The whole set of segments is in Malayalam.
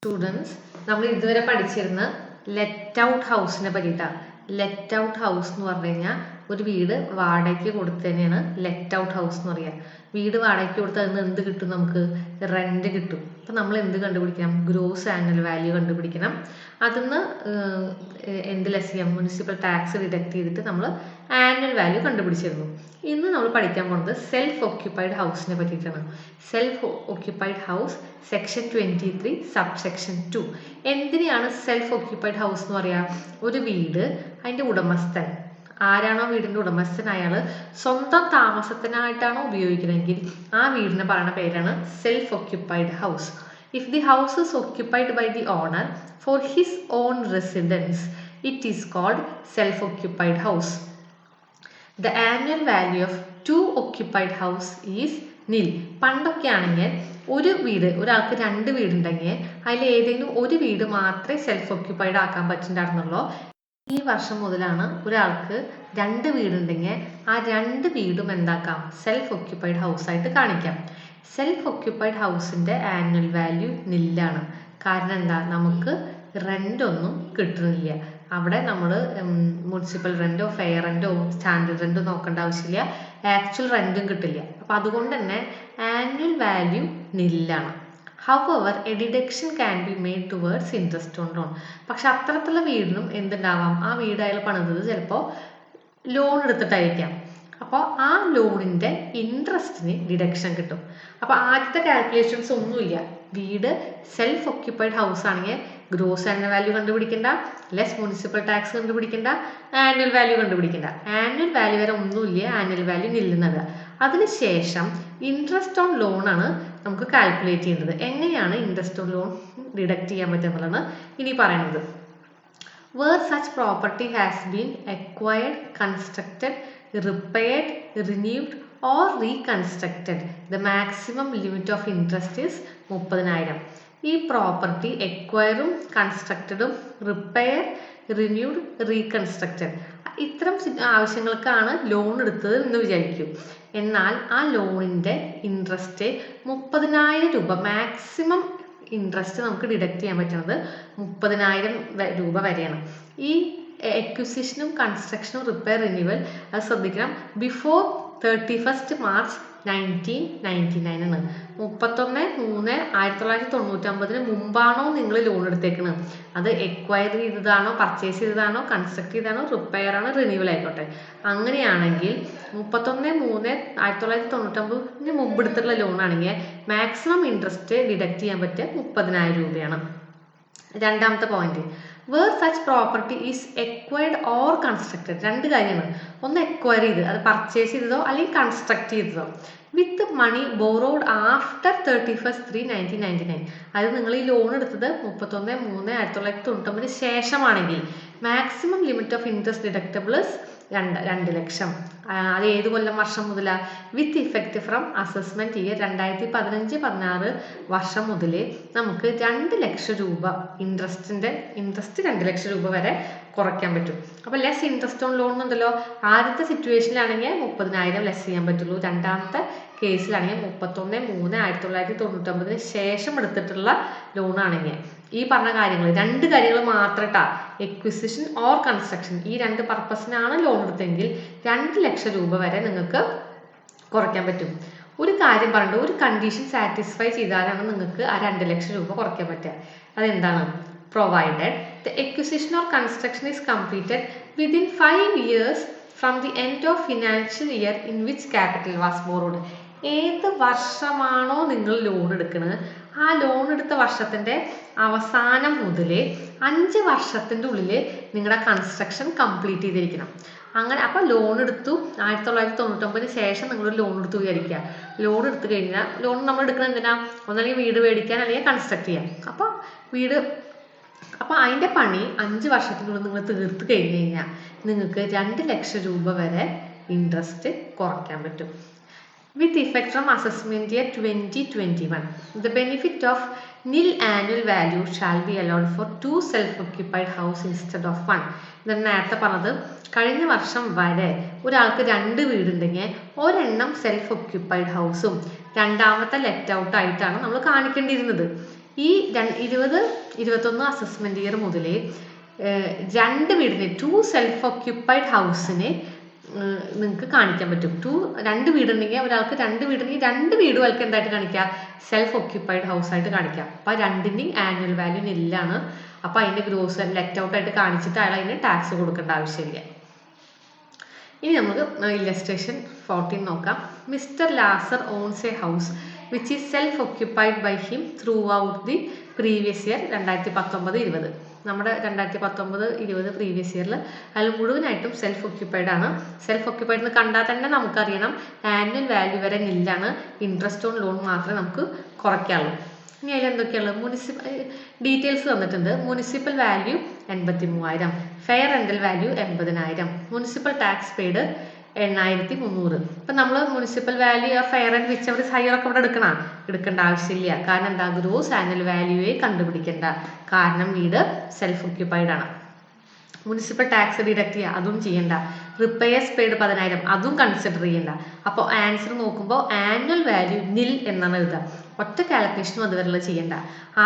സ്റ്റുഡൻസ്, നമ്മൾ ഇതുവരെ പഠിച്ചിരുന്ന ലെറ്റ് ഔട്ട് ഹൗസിനെ പറ്റിയിട്ടാണ്. ലെറ്റ് ഔട്ട് ഹൗസ് എന്ന് പറഞ്ഞു കഴിഞ്ഞാൽ ഒരു വീട് വാടകയ്ക്ക് കൊടുത്തതിനെയാണ് ലെറ്റ് ഔട്ട് ഹൗസ് എന്ന് പറയുക. വീട് വാടകയ്ക്ക് കൊടുത്താൽ അതിന് എന്ത് കിട്ടും? നമുക്ക് റെന്റ് കിട്ടും. അപ്പം നമ്മൾ എന്ത് കണ്ടുപിടിക്കണം? ഗ്രോസ് ആനുവൽ വാല്യൂ കണ്ടുപിടിക്കണം. അതിന്ന് എന്ത് ലെസ് ചെയ്യാം? മുനിസിപ്പൽ ടാക്സ് ഡിഡക്ട് ചെയ്തിട്ട് നമ്മൾ ആനുവൽ വാല്യൂ കണ്ടുപിടിച്ചിരുന്നു. ഇന്ന് നമ്മൾ പഠിക്കാൻ പോകുന്നത് സെൽഫ് ഓക്യുപ്പൈഡ് ഹൗസിനെ പറ്റിയിട്ടാണ്. Self occupied house section 23 subsection 2. എന്തിനാണ് സെൽഫ് ഓക്യുപ്പൈഡ് ഹൗസ് എന്ന് പറയാ? ഒരു വീട് അതിന്റെ ഉടമസ്ഥൻ ആരാണോ വീടിന്റെ ഉടമസ്ഥൻ അയാൾ സ്വന്തം താമസത്തിനായിട്ടാണോ ഉപയോഗിക്കുന്നതെങ്കിൽ ആ വീടിനെ പറയുന്ന പേരാണ് self occupied house. If the house is occupied by the owner for his own residence, it is called self-occupied house. The annual value of two occupied house is nil. പണ്ടൊക്കെ ആണെങ്കിൽ ഒരു വീട്, ഒരാൾക്ക് രണ്ട് വീടുണ്ടെങ്കിൽ അതിൽ ഏതെങ്കിലും ഒരു വീട് മാത്രമേ സെൽഫ് ഓക്യുപ്പൈഡ് ആക്കാൻ പറ്റുന്നുണ്ടായിരുന്നുള്ളൂ. ഈ വർഷം മുതലാണ് ഒരാൾക്ക് രണ്ട് വീടുണ്ടെങ്കിൽ ആ രണ്ട് വീടും എന്താക്കാം? സെൽഫ് ഓക്യുപ്പൈഡ് ഹൗസ് ആയിട്ട് കാണിക്കാം. സെൽഫ് ഓക്യുപ്പൈഡ് ഹൗസിന്റെ ആനുവൽ വാല്യൂ നില്ലാണ്. കാരണം എന്താ? നമുക്ക് റെന്റ് ഒന്നും കിട്ടുന്നില്ല. അവിടെ നമ്മൾ മുനിസിപ്പൽ റെന്റോ ഫെയർ റെന്റോ സ്റ്റാൻഡേർഡ് റെന്റോ നോക്കേണ്ട ആവശ്യമില്ല. ആക്ച്വൽ റെന്റും കിട്ടില്ല. അപ്പൊ അതുകൊണ്ട് തന്നെ ആനുവൽ വാല്യൂ നില്ലാണ്. However, a deduction can be made towards interest on loan. പക്ഷെ അത്തരത്തിലുള്ള വീടിനും എന്തുണ്ടാവാം? ആ വീട് അയാൾ പണിതത് ചിലപ്പോൾ ലോൺ എടുത്തിട്ടായിരിക്കാം. അപ്പോൾ ആ ലോണിന്റെ ഇൻട്രസ്റ്റിന് ഡിഡക്ഷൻ കിട്ടും. അപ്പൊ ആദ്യത്തെ കാൽക്കുലേഷൻസ് ഒന്നുമില്ല. വീട് സെൽഫ് ഓക്യുപ്പൈഡ് ഹൗസ് ആണെങ്കിൽ ഗ്രോസ് ആനുവൽ വാല്യൂ കണ്ടുപിടിക്കണ്ട, ലെസ് മുനിസിപ്പൽ ടാക്സ് കണ്ടുപിടിക്കണ്ട, ആനുവൽ വാല്യൂ കണ്ടുപിടിക്കണ്ട. ആനുവൽ വാല്യൂ വരെ ഒന്നുമില്ല, ആനുവൽ വാല്യൂ നില്ലുന്നത്. അതിനുശേഷം ഇൻട്രസ്റ്റ് ഓൺ ലോൺ ആണ് നമുക്ക് കാൽക്കുലേറ്റ് ചെയ്യേണ്ടത്. എങ്ങനെയാണ് ഇൻട്രസ്റ്റ് ഓൺ ലോൺ ഡിഡക്ട് ചെയ്യാൻ പറ്റുക എന്നുള്ളതാണ് ഇനി പറയുന്നത്. Where such property has been acquired, constructed, repaired, renewed or reconstructed, the maximum limit of interest is 30,000. ഈ പ്രോപ്പർട്ടി എക്വയറും കൺസ്ട്രക്റ്റഡും റിപ്പയർ റിന്യൂഡ് റീകൺസ്ട്രക്റ്റഡ് ഇത്തരം ആവശ്യങ്ങൾക്കാണ് ലോൺ എടുത്തത് എന്ന് വിചാരിക്കും. എന്നാൽ ആ ലോണിന്റെ ഇൻട്രസ്റ്റ് 30,000 രൂപ, മാക്സിമം ഇൻട്രസ്റ്റ് നമുക്ക് ഡിഡക്ട് ചെയ്യാൻ പറ്റുന്നത് 30,000 രൂപ വരെയാണ്. ഈ എക്വിസിഷനും കൺസ്ട്രക്ഷനും റിപ്പയർ റിന്യൂവൽ അത് ശ്രദ്ധിക്കണം. ബിഫോർ 31st March 1999 ആണ്. 31/3/1999 മുമ്പാണോ നിങ്ങൾ ലോൺ എടുത്തേക്കുന്നത്, അത് എക്വയർ ചെയ്തതാണോ, പർച്ചേസ് ചെയ്തതാണോ, കൺസ്ട്രക്ട് ചെയ്തതാണോ, റിപ്പയർ ആണോ, റിന്യൂവൽ ആയിക്കോട്ടെ. അങ്ങനെയാണെങ്കിൽ 31/3/1999 മുമ്പ് എടുത്തിട്ടുള്ള ലോൺ ആണെങ്കിൽ മാക്സിമം ഇൻട്രസ്റ്റ് ഡിഡക്ട് ചെയ്യാൻ പറ്റുക 30,000 രൂപയാണ്. രണ്ടാമത്തെ point, where such property is acquired or constructed. രണ്ട് കാര്യമാണ്. ഒന്ന് എക്വയർ ചെയ്ത്, അത് പർച്ചേസ് ചെയ്തതോ അല്ലെങ്കിൽ കൺസ്ട്രക്ട് ചെയ്തതോ, വിത്ത് മണി ബോറോഡ് ആഫ്റ്റർ 31st 3/1999. അത് നിങ്ങൾ ഈ ലോൺ എടുത്തത് 31/3/1999 ശേഷമാണെങ്കിൽ maximum limit of interest deductibles 2 ലക്ഷം. അത് ഏത് കൊല്ലം വർഷം മുതലാ? With effect from assessment year 2015-16 വർഷം മുതൽ നമുക്ക് 2 ലക്ഷം രൂപ ഇൻട്രസ്റ്റ് 2 ലക്ഷം രൂപ വരെ കുറയ്ക്കാൻ പറ്റും. അപ്പൊ ലെസ് ഇൻട്രസ്റ്റ് ഓൺ ലോൺ ഉണ്ടല്ലോ. ആദ്യത്തെ സിറ്റുവേഷനിലാണെങ്കിൽ 30,000 ലെസ് ചെയ്യാൻ പറ്റുള്ളൂ. രണ്ടാമത്തെ കേസിലാണെങ്കിൽ 31/3/1999 ശേഷം എടുത്തിട്ടുള്ള ലോൺ ആണെങ്കിൽ ഈ പറഞ്ഞ കാര്യങ്ങൾ, 2 കാര്യങ്ങൾ മാത്രട്ടാ, എക്വിസിഷൻ ഓർ കൺസ്ട്രക്ഷൻ, ഈ 2 പർപ്പസിനാണ് ലോൺ എടുത്തെങ്കിൽ 2 ലക്ഷം രൂപ വരെ നിങ്ങൾക്ക് കുറയ്ക്കാൻ പറ്റും. ഒരു കാര്യം പറഞ്ഞിട്ട്, ഒരു കണ്ടീഷൻ സാറ്റിസ്ഫൈ ചെയ്താലാണ് നിങ്ങൾക്ക് ആ 2 ലക്ഷം രൂപ കുറയ്ക്കാൻ പറ്റുക. അതെന്താണ്? provided the acquisition or construction is completed within 5 years from the end of financial year in which capital was borrowed. ഏത് വർഷമാണോ നിങ്ങൾ ലോൺ എടുക്കുന്നത് ആ ലോൺ എടുത്ത വർഷത്തിന്റെ അവസാനം മുതൽ 5 വർഷത്തിന്റെ ഉള്ളിൽ നിങ്ങളുടെ കൺസ്ട്രക്ഷൻ കംപ്ലീറ്റ് ചെയ്തിരിക്കണം. അങ്ങനെ അപ്പൊ ലോൺ എടുത്തു 1999 ശേഷം നിങ്ങൾ ലോൺ എടുത്തു വിചാരിക്കുക. ലോൺ എടുത്തു കഴിഞ്ഞാൽ ലോൺ നമ്മൾ എടുക്കുന്നത് എന്തിനാ? ഒന്നല്ലെങ്കിൽ വീട് മേടിക്കാൻ, അല്ലെങ്കിൽ കൺസ്ട്രക്ട് ചെയ്യാൻ. അപ്പൊ അതിന്റെ പണി 5 വർഷത്തിനുള്ളിൽ നിങ്ങൾ തീർത്ത് കഴിഞ്ഞ് കഴിഞ്ഞാൽ നിങ്ങൾക്ക് 2 ലക്ഷം രൂപ വരെ ഇൻട്രസ്റ്റ് കുറയ്ക്കാൻ പറ്റും. With effect from assessment year 2021, the benefit of nil annual value shall be allowed for 2 self-occupied house instead of 1. ഞാൻ നേരത്തെ പറഞ്ഞത്, കഴിഞ്ഞ വർഷം വരെ ഒരാൾക്ക് 2 വീടുണ്ടെങ്കിൽ ഒരെണ്ണം സെൽഫ് ഓക്യുപ്പൈഡ് ഹൗസും രണ്ടാമത്തെ ലെറ്റ് ഔട്ട് ആയിട്ടാണ് നമ്മൾ കാണിക്കേണ്ടിയിരുന്നത്. ഈ 2021 അസസ്മെന്റ് ഇയർ മുതൽ 2 വീടിന് 2 സെൽഫ് ഓക്യുപ്പൈഡ് ഹൗസിന് നിങ്ങൾക്ക് കാണിക്കാൻ പറ്റും. 2 വീടുണ്ടെങ്കിൽ ഒരാൾക്ക് 2 വീടുണ്ടെങ്കിൽ 2 വീടും അയാൾക്ക് എന്തായിട്ട് കാണിക്കാം, സെൽഫ് ഓക്യുപ്പൈഡ് ഹൗസ് ആയിട്ട് കാണിക്കാം. അപ്പൊ രണ്ടിന്റെയും ആനുവൽ വാല്യൂ നില്ലാണ്. അപ്പൊ അതിന്റെ ഗ്രോസ് ലെറ്റ് ഔട്ട് ആയിട്ട് കാണിച്ചിട്ട് അയാൾ അതിന് ടാക്സ് കൊടുക്കേണ്ട ആവശ്യമില്ല. ഇനി നമുക്ക് ഇല്ലസ്ട്രേഷൻ 14 നോക്കാം. Mister Lazar owns a house which is self occupied by him throughout the previous year 2019-20. നമ്മുടെ 2019-20 പ്രീവിയസ് ഇയറിൽ അയാൾ മുഴുവനായിട്ടും സെൽഫ് ഓക്യുപ്പൈഡ് ആണ്. സെൽഫ് ഓക്യുപ്പൈഡ് എന്ന് കണ്ടാൽ തന്നെ നമുക്കറിയണം ആനുവൽ വാല്യൂ വരെ നില്ലാണ്, ഇൻട്രസ്റ്റ് ഓൺ ലോൺ മാത്രമേ നമുക്ക് കുറയ്ക്കാവുള്ളൂ. ഇനി അതിൽ എന്തൊക്കെയുള്ളത്, ഡീറ്റെയിൽസ് തന്നിട്ടുണ്ട്. Municipal value 83,000, fair rental value 80,000, municipal tax paid 8,300. ഇപ്പൊ നമ്മൾ municipal value fair and whichever higher ഒക്കെ ഇവിടെ എടുക്കേണ്ട ആവശ്യമില്ല. കാരണം എന്താ, ഗ്രോസ് ആനുവൽ വാല്യൂയെ കണ്ടുപിടിക്കേണ്ട, കാരണം വീട് സെൽഫ് ഓക്യുപ്പൈഡ് ആണ്. മുനിസിപ്പൽ ടാക്സ് ഡിഡക്ട് ചെയ്യുക, അതും ചെയ്യണ്ട. റിപ്പയേഴ്സ് പെയ്ഡ് 10,000, അതും കൺസിഡർ ചെയ്യണ്ട. അപ്പോൾ ആൻസർ നോക്കുമ്പോൾ ആനുവൽ വാല്യൂ നിൽ എന്നാണ് എഴുതുക. ഒറ്റ കാൽക്കുലേഷനും അതുവരെയുള്ള ചെയ്യണ്ട.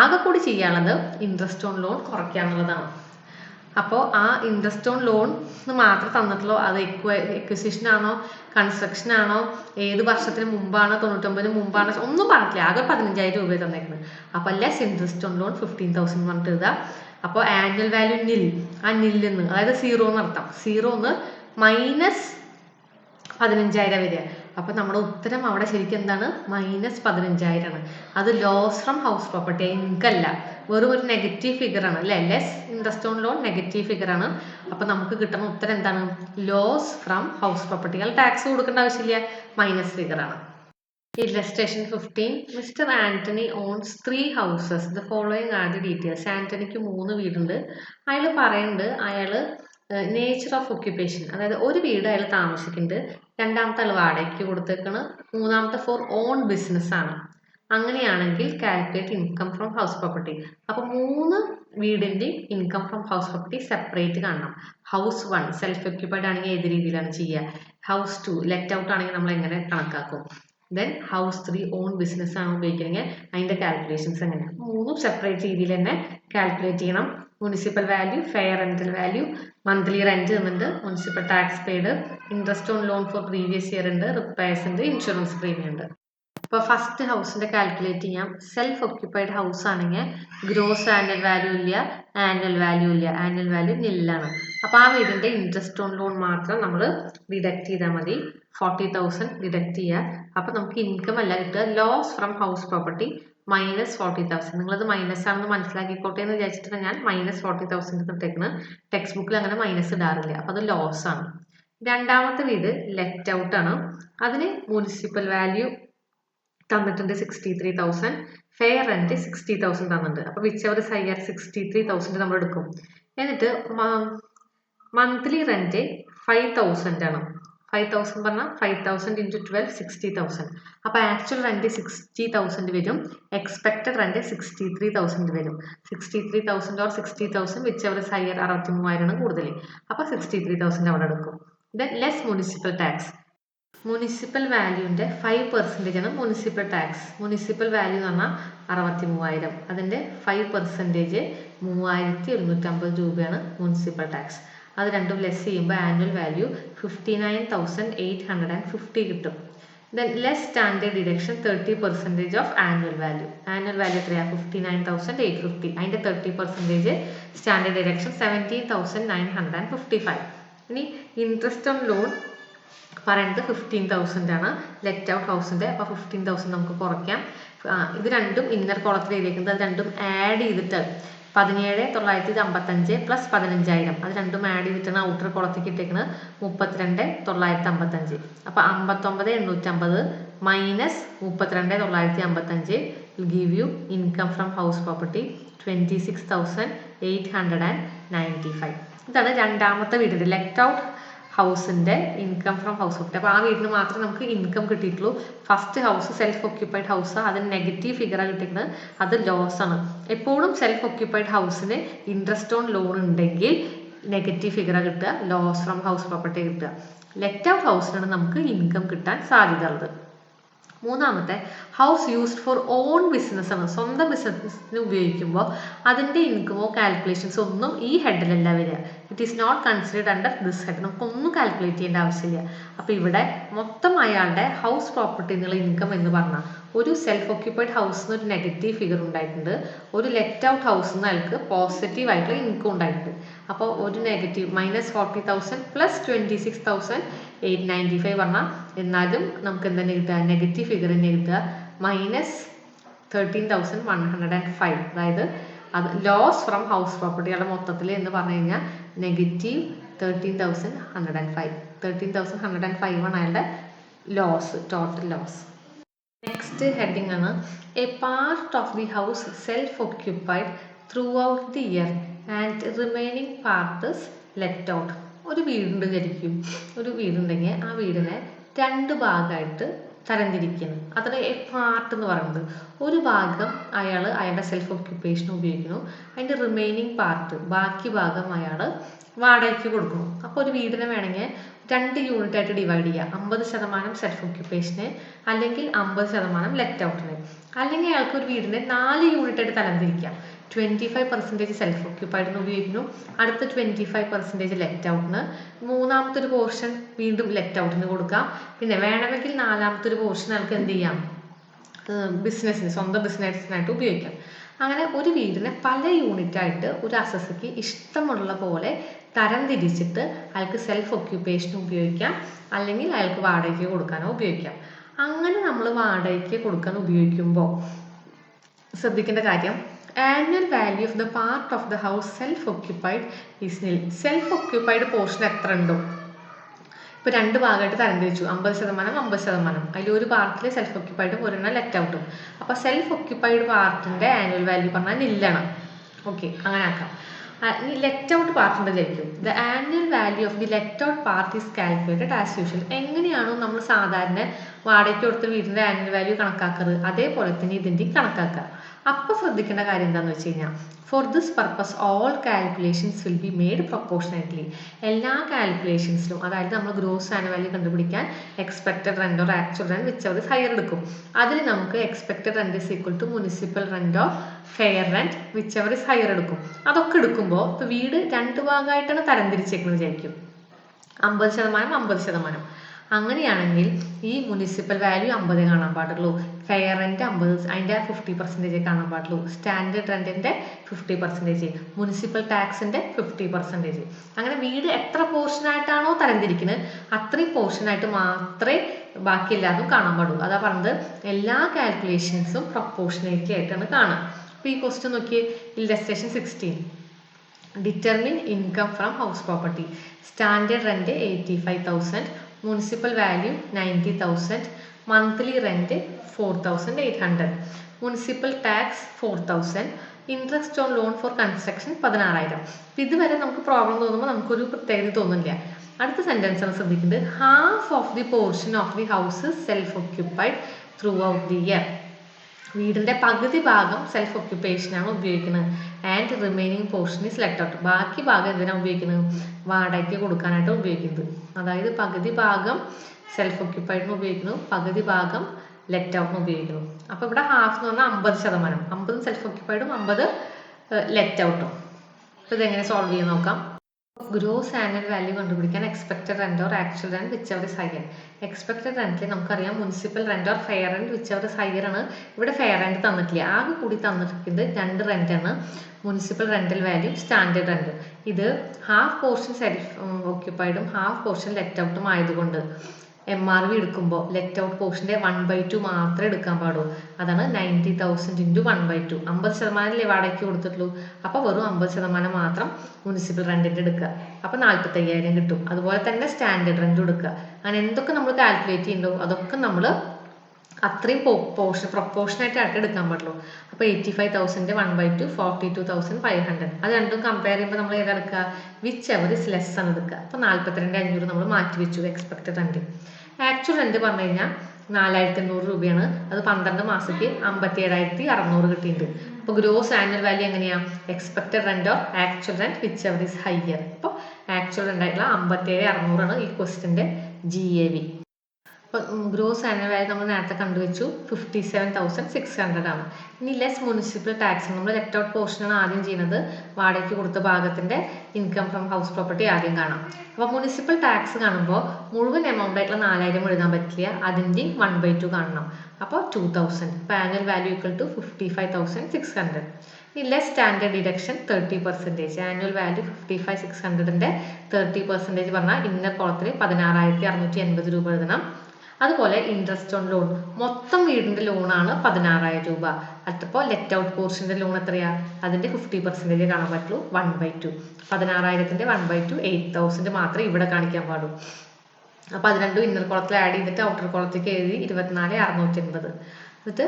ആകെ കൂടി ചെയ്യാനുള്ളത് ഇൻട്രസ്റ്റ് ഓൺ ലോൺ കുറയ്ക്കാന്നുള്ളതാണ്. അപ്പോൾ ആ ഇൻട്രസ്റ്റ് ഓൺ ലോൺ മാത്രം തന്നിട്ടുള്ളൂ. അത് എക്വിസിഷൻ ആണോ കൺസ്ട്രക്ഷൻ ആണോ ഏത് വർഷത്തിന് മുമ്പാണ് 99 മുമ്പാണ് ഒന്നും പറഞ്ഞിട്ടില്ല. ആകെ 15,000 രൂപ തന്നേക്കുന്നത്. അപ്പോൾ ലെസ് ഇൻട്രസ്റ്റ് ഓൺ ലോൺ 15,000 പറഞ്ഞിട്ട് എഴുതുക. അപ്പോൾ ആനുവൽ വാല്യൂ നിൽ, ആ നില്ലെന്ന് അതായത് 0 എന്നർത്ഥം. 0 മൈനസ് 15,000 വരിക. അപ്പൊ നമ്മുടെ ഉത്തരം അവിടെ ശരിക്കും എന്താണ്, -15,000 ആണ്. അത് ലോസ് ഫ്രം ഹൗസ് പ്രോപ്പർട്ടി, ഇൻകല്ല, വെറും ഒരു നെഗറ്റീവ് ഫിഗർ ആണ് അല്ലെ. Less interest on loan negative figure ആണ്. അപ്പൊ നമുക്ക് കിട്ടുന്ന ഉത്തരം എന്താണ്, ലോസ് ഫ്രം ഹൗസ് പ്രോപ്പർട്ടി. അയാൾ ടാക്സ് കൊടുക്കേണ്ട ആവശ്യമില്ല, മൈനസ് ഫിഗർ ആണ്. Illustration 15. Mr. Anthony owns 3 houses. The following are the details. ആന്റണിക്ക് 3 വീടുണ്ട്. അയാൾ പറയുന്നുണ്ട് അയാള് നേച്ചർ ഓഫ് ഒക്യുപ്പേഷൻ, അതായത് ഒരു വീട് അയാൾ താമസിക്കുന്നുണ്ട്, രണ്ടാമത്തെ ആൾ വാടകയ്ക്ക് കൊടുത്തേക്കാണ്, മൂന്നാമത്തെ ഫോർ ഓൺ ബിസിനസ് ആണ്. അങ്ങനെയാണെങ്കിൽ calculate income from house property. അപ്പൊ 3 വീടിന്റെ income from house property separate കാണണം. ഹൗസ് 1 സെൽഫ് ഒക്യുപ്പൈഡ് ആണെങ്കിൽ ഏത് രീതിയിലാണ് ചെയ്യുക, ഹൗസ് 2 ലെറ്റ് ഔട്ട് ആണെങ്കിൽ നമ്മൾ എങ്ങനെ കണക്കാക്കും, ദെൻ ഹൗസ് 3 ഓൺ ബിസിനസ് ആണ് ഉപയോഗിക്കണമെങ്കിൽ അതിന്റെ കാൽക്കുലേഷൻസ് എങ്ങനെ. 3 സെപ്പറേറ്റ് രീതിയിൽ തന്നെ കാൽക്കുലേറ്റ് ചെയ്യണം. Municipal value, fair rental value, monthly rent ഉണ്ട്, municipal tax paid, interest on loan for previous year ഉണ്ട്, റിപ്പയർസ് ഉണ്ട്, ഇൻഷുറൻസ് പ്രീമിയം ഉണ്ട്. ഇപ്പോൾ ഫസ്റ്റ് ഹൗസിന്റെ കാൽക്കുലേറ്റ് ചെയ്യാം. സെൽഫ് ഒക്യുപ്പൈഡ് ഹൗസ് ആണെങ്കിൽ ഗ്രോസ് ആനുവൽ വാല്യൂ ഇല്ല, ആനുവൽ വാല്യൂ നില്ലാണ്. അപ്പൊ ആ വീടിന്റെ ഇൻട്രസ്റ്റ് ഓൺ ലോൺ മാത്രം നമ്മൾ ഡിഡക്ട് ചെയ്താൽ മതി. 40,000 ഡിഡക്ട് ചെയ്യുക. അപ്പൊ നമുക്ക് ഇൻകം അല്ല കിട്ടുക, ലോസ് ഫ്രം ഹൗസ് പ്രോപ്പർട്ടി -40,000. നിങ്ങളത് മൈനസ് ആണെന്ന് മനസ്സിലാക്കിക്കോട്ടെ എന്ന് വിചാരിച്ചിട്ടാണ് ഞാൻ -40,000 ഇട്ടേക്കുന്നത്. ടെക്സ്റ്റ് ബുക്കിൽ അങ്ങനെ മൈനസ് ഇടാറില്ല. അപ്പൊ അത് ലോസ് ആണ്. രണ്ടാമത്തെ വീട് ലെറ്റ് ഔട്ട് ആണ്. അതിന് മുനിസിപ്പൽ വാല്യൂ തന്നിട്ടുണ്ട് 63,000, ഫെയർ റെന്റ് 60,000 തന്നിട്ടുണ്ട്. അപ്പൊ വിച്ച് എവർ ഇസ് ഹയർ 63,000 നമ്മൾ എടുക്കും. എന്നിട്ട് മന്ത്ലി റെന്റ് 5,000 ആണ്. 5,000 പറഞ്ഞാൽ 5,000 × 12 60,000. അപ്പൊ ആക്ച്വൽ റെന്റ് 60,000 വരും, എക്സ്പെക്ടഡ് റെന്റ് 63,000 വരും. 63,000 or 60,000 whichever is higher, 63,000 ആണ് കൂടുതൽ. അപ്പൊ 63,000 അവിടെ എടുക്കും. Then less municipal tax. Municipal വാല്യൂന്റെ 5% ആണ് മുനിസിപ്പൽ ടാക്സ്. മുനിസിപ്പൽ വാല്യൂ എന്ന് പറഞ്ഞാൽ 63,000, അതിന്റെ 5% 3,150 രൂപയാണ് മുനിസിപ്പൽ ടാക്സ്. അത് രണ്ടും ലെസ് ചെയ്യുമ്പോൾ ആനുവൽ വാല്യൂ 59,850 കിട്ടും. Then less standard deduction 30% of annual value. Annual value എത്രയാണ്, 59,850. അതിന്റെ 30% സ്റ്റാൻഡേർഡ് ഡിഡക്ഷൻ 17,955. ഇനി ഇൻട്രസ്റ്റ് ഓൺ ലോൺ പറയുന്നത് 15,000 ആണ് ലെറ്റ് ഔട്ട് ഹൗസിന്റെ. അപ്പൊ 15,000 നമുക്ക് കുറയ്ക്കാം. ഇത് രണ്ടും ഇന്നർ കോളത്തിൽ എഴുതിയിരിക്കുന്നത്, അത് രണ്ടും ആഡ് ചെയ്തിട്ട് 17,955 പ്ലസ് 15,000 അത് രണ്ടും ആഡ് ചെയ്തിട്ടാണ് ഔട്ടർ കോളത്തേക്ക് ഇട്ടേക്കുന്നത് 32,955. അപ്പൊ 59,850 minus 32,955 will give you income from house property 26,895. ഇതാണ് രണ്ടാമത്തെ വീടിന്റെ ലെറ്റ് ഔട്ട് ഹൗസിന്റെ ഇൻകം ഫ്രം ഹൗസ് പ്രോപ്പർട്ടി. അപ്പൊ ആ വീടിന് മാത്രമേ നമുക്ക് ഇൻകം കിട്ടിയിട്ടുള്ളൂ. First house self occupied house, അതിന് നെഗറ്റീവ് ഫിഗറാണ് കിട്ടിക്കുന്നത്, അത് ലോസ് ആണ്. എപ്പോഴും സെൽഫ് ഒക്യുപ്പൈഡ് ഹൗസിന് ഇൻട്രസ്റ്റ് ഓൺ ലോൺ ഉണ്ടെങ്കിൽ നെഗറ്റീവ് ഫിഗറാണ് കിട്ടുക, ലോസ് ഫ്രം ഹൗസ് പ്രോപ്പർട്ടി കിട്ടുക. ലെറ്റ് ഔട്ട് ഹൗസിനാണ് നമുക്ക് ഇൻകം കിട്ടാൻ സാധ്യത ഉള്ളത്. മൂന്നാമത്തെ house used for own business ആണ്. സ്വന്തം ബിസിനസ്സിന് ഉപയോഗിക്കുമ്പോൾ അതിൻ്റെ ഇൻകമോ കാൽക്കുലേഷൻസ് ഒന്നും ഈ ഹെഡിലല്ല വരിക. It is not considered under this head. നമുക്കൊന്നും കാൽക്കുലേറ്റ് ചെയ്യേണ്ട ആവശ്യമില്ല. അപ്പോൾ ഇവിടെ മൊത്തം അയാളുടെ ഹൗസ് പ്രോപ്പർട്ടി എന്നുള്ള ഇൻകം എന്ന് പറഞ്ഞാൽ ഒരു സെൽഫ് ഓക്യുപ്പൈഡ് ഹൗസിന് ഒരു നെഗറ്റീവ് ഫിഗർ ഉണ്ടായിട്ടുണ്ട്, ഒരു ലെറ്റ് ഔട്ട് ഹൗസിൽ നിന്ന് അയാൾക്ക് പോസിറ്റീവ് ആയിട്ടുള്ള ഇൻകം ഉണ്ടായിട്ടുണ്ട്. അപ്പോൾ ഒരു നെഗറ്റീവ് -40,000 പ്ലസ് 26,895 പറഞ്ഞാൽ എന്നാലും നമുക്ക് എന്താണ് കിട്ടുക, നെഗറ്റീവ് ഫിഗർ തന്നെ കിട്ടുക -13,105. അതായത് അത് ലോസ് ഫ്രം ഹൗസ് പ്രോപ്പർട്ടിയുടെ മൊത്തത്തിൽ എന്ന് പറഞ്ഞു കഴിഞ്ഞാൽ -13,105. 13,105 ആണ് അയാളുടെ loss, total loss. Next heading ആണ് a part of the house self occupied throughout the year and remaining part is let out. ഒരു വീടുണ്ട് വിചാരിക്കും. ഒരു വീടുണ്ടെങ്കിൽ ആ വീടിനെ 2 ഭാഗമായിട്ട് തരംതിരിക്കുന്നു. അതാണ് എ പാർട്ട് എന്ന് പറയുന്നത്. ഒരു ഭാഗം അയാളുടെ സെൽഫ് ഓക്യുപ്പേഷൻ ഉപയോഗിക്കുന്നു, അതിൻ്റെ റിമൈനിങ് പാർട്ട് ബാക്കി ഭാഗം അയാൾ വാടകയ്ക്ക് കൊടുക്കുന്നു. അപ്പോൾ ഒരു വീടിനെ വേണമെങ്കിൽ 2 യൂണിറ്റ് ആയിട്ട് ഡിവൈഡ് ചെയ്യുക. 50% സെൽഫ് ഓക്യുപ്പേഷന്, അല്ലെങ്കിൽ 50% ലെറ്റ് ഔട്ടിന്, അല്ലെങ്കിൽ അയാൾക്ക് ഒരു വീടിനെ 4 യൂണിറ്റ് ആയിട്ട് തരംതിരിക്കാം. 25% സെൽഫ് ഓക്യുപ്പൈഡിന് ഉപയോഗിക്കുന്നു, അടുത്ത 25% ലെറ്റ് ഔട്ടിന്, മൂന്നാമത്തെ ഒരു പോർഷൻ വീണ്ടും ലെറ്റ് ഔട്ടിന് കൊടുക്കാം. പിന്നെ വേണമെങ്കിൽ നാലാമത്തെ ഒരു പോർഷൻ അയാൾക്ക് എന്ത് ചെയ്യാം, ബിസിനസ്സിന്, സ്വന്തം ബിസിനസ്സിനായിട്ട് ഉപയോഗിക്കാം. അങ്ങനെ ഒരു വീടിനെ പല യൂണിറ്റായിട്ട് ഒരു അസസിക്ക് ഇഷ്ടമുള്ള പോലെ തരംതിരിച്ചിട്ട് അയാൾക്ക് സെൽഫ് ഓക്യുപ്പേഷൻ ഉപയോഗിക്കാം, അല്ലെങ്കിൽ അയാൾക്ക് വാടകയ്ക്ക് കൊടുക്കാനോ ഉപയോഗിക്കാം. അങ്ങനെ നമ്മൾ വാടകയ്ക്ക് കൊടുക്കാൻ ഉപയോഗിക്കുമ്പോൾ ശ്രദ്ധിക്കേണ്ട കാര്യം, annual value of the part of the house self occupied is നിൽ. സെൽഫ് ഓക്യുപ്പൈഡ് പോർഷൻ എത്ര ഉണ്ടോ, ഇപ്പോൾ 2 ഭാഗമായിട്ട് തരംതിരിച്ചു, 50%, 50%. അതിൽ ഒരു പാർട്ടിൽ സെൽഫ് ഓക്യുപ്പൈഡും ഒരെണ്ണം ലെറ്റ് ഔട്ടും. അപ്പോൾ സെൽഫ് ഓക്യുപ്പൈഡ് പാർട്ടിൻ്റെ ആനുവൽ വാല്യൂ പറഞ്ഞാൽ നില്ലാണ്. ഓക്കെ, അങ്ങനെ ആക്കാം. ഈ ലെറ്റ് ഔട്ട് പാർട്ടിൻ്റെ വിചാരിക്കും. The annual value of the let out part is calculated as usual. എങ്ങനെയാണോ നമ്മൾ സാധാരണ വാടകയ്ക്ക് കൊടുത്ത വീടിൻ്റെ ആനുവൽ വാല്യൂ കണക്കാക്കാറ്, അതേപോലെ തന്നെ ഇതിൻ്റെ കണക്കാക്കുക. അപ്പോൾ ശ്രദ്ധിക്കേണ്ട കാര്യം എന്താണെന്ന് വെച്ച് കഴിഞ്ഞാൽ, for this purpose all calculations will be made proportionately. എല്ലാ കാൽക്കുലേഷൻസിലും, അതായത് നമ്മൾ ഗ്രോസ് ആനുവൽ വാല്യൂ കണ്ടുപിടിക്കാൻ expected rent or actual rent whichever is higher എടുക്കും. അതിൽ നമുക്ക് expected rent is equal to municipal rent or fair rent whichever is higher എടുക്കും. അതൊക്കെ എടുക്കുമ്പോൾ ഇപ്പോൾ വീട് 2 ഭാഗമായിട്ടാണ് തരംതിരിച്ചേക്കുന്നത് വിചാരിക്കും, 50%, 50%. അങ്ങനെയാണെങ്കിൽ ഈ മുനിസിപ്പൽ വാല്യൂ 50 കാണാൻ പാടുള്ളൂ, ഫെയർ റെന്റ് 50, അതിൻ്റെ 50% കാണാൻ പാടുള്ളൂ, സ്റ്റാൻഡേർഡ് റെന്റിൻ്റെ 50%, മുനിസിപ്പൽ ടാക്സിൻ്റെ 50%. അങ്ങനെ വീട് എത്ര പോർഷനായിട്ടാണോ തരംതിരിക്കുന്നത് അത്രയും പോർഷനായിട്ട് മാത്രമേ ബാക്കി എല്ലാതും കാണാൻ പാടുള്ളൂ. അതാ പറഞ്ഞത്, എല്ലാ കാൽക്കുലേഷൻസും പ്രൊപ്പോർഷനേറ്റ്ലി ആയിട്ടാണ് കാണുക. അപ്പോൾ ഈ ക്വസ്റ്റ്യൻ നോക്കിയേ, illustration 16. Determine income from house property. Standard rent 85,000, municipal value 90,000, monthly rent 4,800, municipal tax 4,000, interest on loan four construction 16,000. ഇതുവരെ നമുക്ക് പ്രോബ്ലം തോന്നുമ്പോൾ നമുക്കൊരു പ്രത്യേകത തോന്നില്ല. അടുത്ത സെന്റൻസ് ആണ് ശ്രദ്ധിക്കുന്നത്, half of the portion of the house self occupied throughout the year. വീടിൻ്റെ പകുതി ഭാഗം സെൽഫ് ഓക്യുപ്പേഷനാണ് ഉപയോഗിക്കുന്നത്. And remaining portion is let out. ബാക്കി ഭാഗം എന്തിനാണ് ഉപയോഗിക്കുന്നത്, വാടകയ്ക്ക് കൊടുക്കാനായിട്ട് ഉപയോഗിക്കുന്നത്. അതായത് പകുതി ഭാഗം സെൽഫ് ഓക്യുപ്പൈഡിന് ഉപയോഗിക്കുന്നു, പകുതി ഭാഗം ലെറ്റ് ഔട്ടിന് ഉപയോഗിക്കുന്നു. അപ്പോൾ ഇവിടെ ഹാഫ് എന്ന് പറഞ്ഞാൽ 50%, 50 സെൽഫ് ഓക്യുപ്പൈഡും 50 ലെറ്റ് ഔട്ടും. അപ്പോൾ ഇതെങ്ങനെ സോൾവ് ചെയ്യാൻ നോക്കാം. ഗ്രോസ് ആനുവൽ വാല്യൂ കണ്ടുപിടിക്കാൻ expected rent or actual rent whichever is higher. Expected റെന്റിൽ നമുക്കറിയാം municipal rent or fair rent whichever is higher ആണ്. ഇവിടെ ഫെയർ റെന്റ് തന്നിട്ടില്ല, ആകെ കൂടി തന്നിരിക്കുന്നത് 2 റെന്റാണ്, municipal rental value, standard rent. ഇത് ഹാഫ് പോർഷൻ സെൽഫ് ഓക്യുപ്പൈഡും ഹാഫ് പോർഷൻ ലെറ്റ് ഔട്ടും ആയതുകൊണ്ട് MRV എടുക്കുമ്പോൾ ലെറ്റ് ഔട്ട് പോർഷൻ്റെ 1/2 മാത്രമേ എടുക്കാൻ പാടുള്ളൂ. അതാണ് 90,000 × 1/2. 50% വാടകയ്ക്ക് കൊടുത്തിട്ടുള്ളൂ. അപ്പോൾ വെറും 50% മാത്രം മുനിസിപ്പൽ റെന്റിൻ്റെ എടുക്കുക. അപ്പോൾ 45,000 കിട്ടും. അതുപോലെ തന്നെ സ്റ്റാൻഡേർഡ് റെന്റ് എടുക്കുക. അങ്ങനെ എന്തൊക്കെ നമ്മൾ കാൽക്കുലേറ്റ് ചെയ്യുന്നുണ്ടോ അതൊക്കെ നമ്മൾ അത്രയും പ്രൊപ്പോർഷനായിട്ടായിട്ട് എടുക്കാൻ പാടുള്ളൂ. അപ്പോൾ 85,000 1/2 42,500. അത് രണ്ടും കമ്പയർ ചെയ്യുമ്പോൾ നമ്മൾ ഏതെടുക്കുക, വിച്ച് എവർ ഇസ് ലെസ് ആണ് എടുക്കുക. അപ്പോൾ 42,500 നമ്മൾ മാറ്റി വെച്ചു എക്സ്പെക്റ്റഡ് റെന്റ്. ആക്ച്വൽ റെന്റ് പറഞ്ഞു കഴിഞ്ഞാൽ 4,800 രൂപയാണ്. അത് 12 മാസത്തേക്ക് 57,600 കിട്ടിയിട്ടുണ്ട്. അപ്പോൾ ഗ്രോസ് ആനുവൽ വാല്യൂ എങ്ങനെയാണ്, expected rent or actual rent whichever is higher. അപ്പോൾ ആക്ച്വൽ റെന്റ് ആയിട്ടുള്ള 57,600 ആണ് ഈ ക്വസ്റ്റ്യൻ്റെ GAV. ഗ്രോസ് ആനുവൽ വാല്യൂ നമ്മൾ നേരത്തെ കണ്ടുവച്ചു 57,600 ആണ്. ഇനി ലെസ് മുനിസിപ്പൽ ടാക്സ് നമ്മൾ ലെറ്റ് ഔട്ട് പോർഷനാണ് ആദ്യം ചെയ്യുന്നത്. വാടകയ്ക്ക് കൊടുത്ത ഭാഗത്തിന്റെ ഇൻകം ഫ്രം ഹൗസ് പ്രോപ്പർട്ടി ആദ്യം കാണാം. അപ്പോൾ മുനിസിപ്പൽ ടാക്സ് കാണുമ്പോൾ മുഴുവൻ എമൗണ്ട് ആയിട്ടുള്ള 4,000 എഴുതാൻ പറ്റില്ല, അതിൻ്റെ 1/2 കാണണം. അപ്പോൾ 2,000. അപ്പോൾ ആനുവൽ വാല്യൂ ഈക്വൽ ടു 55,600. ഇനി less standard deduction 30%. Annual value 55,600ന്റെ 30% പറഞ്ഞാൽ ഇന്നർ കോളത്തിൽ 16,680 രൂപ എഴുതണം. അതുപോലെ ഇൻട്രസ്റ്റ് ഓൺ ലോൺ, മൊത്തം വീടിന്റെ ലോണാണ് 16,000 രൂപ. അപ്പോൾ ലെറ്റ് ഔട്ട് പോർഷന്റെ ലോൺ എത്രയാ, അതിന്റെ 50% കാണാൻ പറ്റുള്ളൂ, 1/2. 16,000ന്റെ 1/2 8,000 മാത്രമേ ഇവിടെ കാണിക്കാൻ പാടുള്ളൂ. അപ്പോൾ അത് രണ്ടും ഇന്നർ കോളത്തിൽ ആഡ് ചെയ്തിട്ട് ഔട്ടർ കോളത്തേക്ക് എഴുതി 24,680. എന്നിട്ട്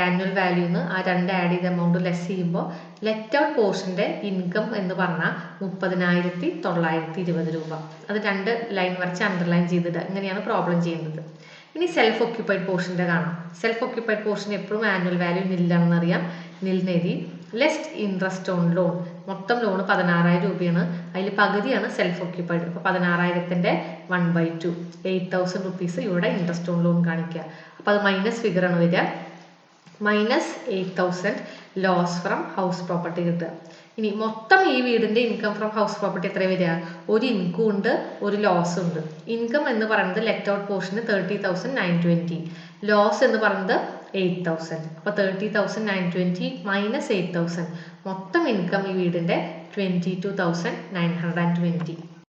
ആനുവൽ വാല്യൂന്ന് ആ രണ്ട് ആഡ് ചെയ്ത എമൗണ്ട് ലെസ് ചെയ്യുമ്പോൾ ലെറ്റ് ഔട്ട് പോർഷന്റെ ഇൻകം എന്ന് പറഞ്ഞാൽ 30,920 രൂപ. അത് രണ്ട് ലൈൻ വരച്ച് അണ്ടർലൈൻ ചെയ്തിട്ട് ഇങ്ങനെയാണ് പ്രോബ്ലം ചെയ്യുന്നത്. ഇനി സെൽഫ് ഓക്യുപ്പൈഡ് പോർഷന്റെ കാണാം. സെൽഫ് ഓക്യുപ്പൈഡ് പോർഷൻ എപ്പോഴും ആനുവൽ വാല്യൂ നില്ലാണെന്ന് അറിയാം. നിൽനെതി ലെസ് ഇൻട്രസ്റ്റ് ഓൺ ലോൺ, മൊത്തം ലോൺ 16,000 രൂപയാണ്, അതിൽ പകുതിയാണ് സെൽഫ് ഓക്യുപ്പൈഡ്. അപ്പോൾ 16,000ന്റെ 1/2 8,000 റുപ്പീസ് ഇവിടെ ഇൻട്രസ്റ്റ് ഓൺ ലോൺ കാണിക്കുക. അപ്പോൾ അത് മൈനസ് ഫിഗർ ആണ് വരിക. -8,000 ലോസ് ഫ്രം ഹൗസ് പ്രോപ്പർട്ടി കിട്ടുക. ഇനി മൊത്തം ഈ വീടിന്റെ ഇൻകം ഫ്രം ഹൗസ് പ്രോപ്പർട്ടി എത്ര വരിക, ഒരു ഇൻകം ഉണ്ട്, ഒരു ലോസ് ഉണ്ട്. ഇൻകം എന്ന് പറയുന്നത് ലെറ്റ് ഔട്ട് പോർഷന് 30,920, ലോസ് എന്ന് പറയുന്നത് 8,000. അപ്പോൾ 30,920 -8,000, മൊത്തം ഇൻകം ഈ വീടിന്റെ 22,920.